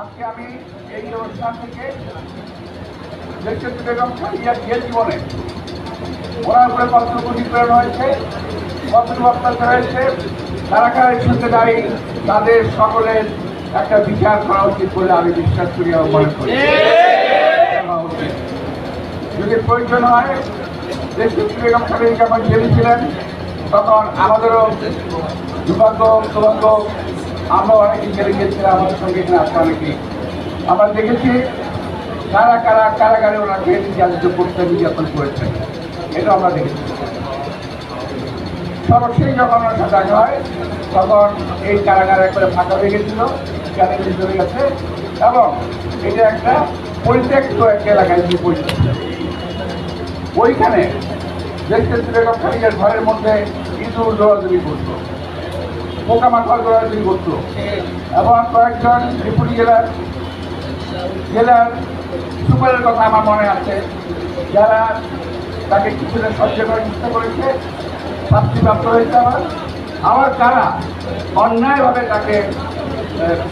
আজকে আমি এই অনুষ্ঠান থেকে দেশনেত্রী বেগম খালেদা জিয়ার জীবনে ওনার উপরে কতটুকু নিপীড়ন হয়েছে, কতটুকু অত্যাচার হয়েছে, কারা কারা এর সঙ্গে দায়ী, তাদের সকলের একটা বিচার করা উচিত বলে আমি বিশ্বাস করি এবং মনে করি। যদি প্রয়োজন হয়, দেশনেত্রী বেগম খালেদা যখন জেলে ছিলেন তখন আমাদেরও দুর্ভাগ্য সৌভাগ্য, আমরা অনেকে জেলে গিয়েছিলাম, আমাদের সঙ্গে এখানে আসতে অনেকেই আমরা দেখেছি কারা কারা কারাগারে ওনাকে নির্যাতিত করতে নির্যাতন করেছেন, এটা আমরা দেখেছি। সর্বশেষ যখন ওনার সাথে দেখা হয় তখন এই কারাগার একবারে ফাঁকা হয়ে গেছিল, ক্যালেন্ডি চলে গেছে এবং এটা একটা পরিত্যক্ত একটা এলাকায় গিয়ে পরিচিত। ওইখানে দেশনেত্রী বেগম খালেদার ঘরের মধ্যে ইঁদুর দৌড়াদৌড়ি করত, পোকামাকড় দৌড়াদৌড়ি করত এবং কয়েকজন ত্রিপুরি জেলার সুপারের কথা আমার মনে আছে, যারা তাকে কিছুটা সহ্য করার চেষ্টা করেছে, শাস্তিপ্রাপ্ত হয়েছে। আবার তারা অন্যায়ভাবে তাকে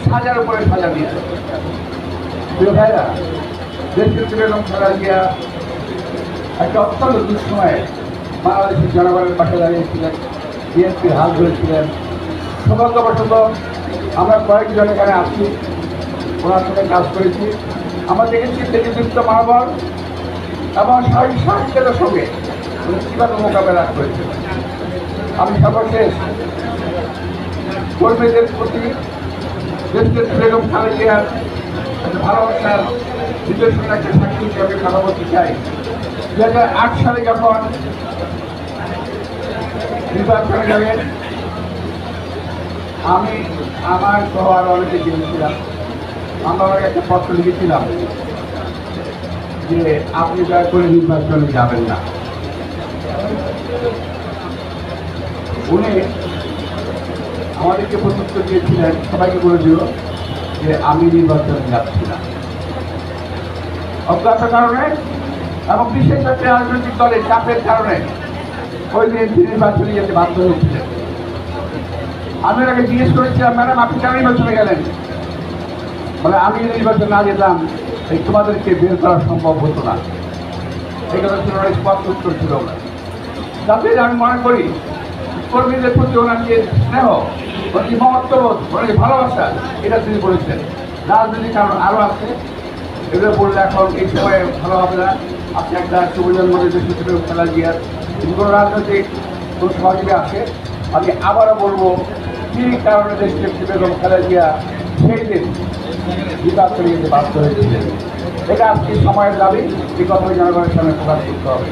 সাজার উপরে সাজা দিয়েছে। প্রিয় ভাইরা, দেশনেত্রী বেগম খালেদা জিয়া একটা অত্যন্ত দুঃসময়ে বাংলাদেশের জনগণের পাশে দাঁড়িয়েছিলেন, বিএনপির হাল ধরেছিলেন। সৌভাগ্যবশত আমরা কয়েকজন এখানে আছি, ওনার সাথে কাজ করেছি। আমরা দেখেছি তেজদীপ্ত মনোবল এবং সাহিত্যের সঙ্গে উনি কীভাবে মোকাবেলা করেছেন। আমি সর্বশেষ কর্মীদের প্রতি দেশনেত্রী বেগম খালেদা জিয়ার ভালোবাসার নিদর্শন একটা সাক্ষী হিসাবে কথা বলতে চাই। 2008 সালে যখন নির্বাচনে যাবেন, আমি আমার সহ আরো অনেকে জেনেছিলাম, আমরা ওনাকে একটা পত্র লিখেছিলাম যে আপনি দয়া করে নির্বাচনে যাবেন না। উনি আমাদেরকে প্রত্যুত্তর দিয়েছিলেন, সবাইকে বলে দিল যে আমি নির্বাচনে যাচ্ছি না। অজ্ঞাত কারণে এবং বিশেষ একটা রাজনৈতিক দলের চাপের কারণে ওই দিন তিনি নির্বাচনে যেতে বাধ্য হয়েছিলেন। আমি ওনাকে জিজ্ঞেস করেছিলাম, ম্যাডাম আপনি কেন নির্বাচনে গেলেন? বলে আমি নির্বাচন না যেতাম এই তোমাদেরকে বের করা সম্ভব হতো না। এই কথা ছিল ওনার স্পষ্ট উত্তর ছিল ওনার। যাতে আমি মনে করি কর্মীদের প্রতি ওনার যে স্নেহ, ওনার যে মমত্ববোধ, ওনার যে ভালোবাসা, এটা তিনি বলেছেন। রাজনৈতিক কারণ আরও আছে, এগুলো বললে এখন এই সময়ে ভালো হবে না। আপনি একটা সুবিধার মধ্যে দেশনেত্রী বেগম খালেদা জিয়ার যদি কোনো রাজনৈতিক কোনো সহযোগী আসে, আমি আবারও বলবো কী কারণে দেশনেত্রী বেগম খালেদা জিয়া সেই দিন নির্বাচনে যেতে বাধ্য হয়েছিলেন। এটা আজকে সময়ের দাবি, এই কথা জনগণের সামনে প্রকাশ করতে হবে।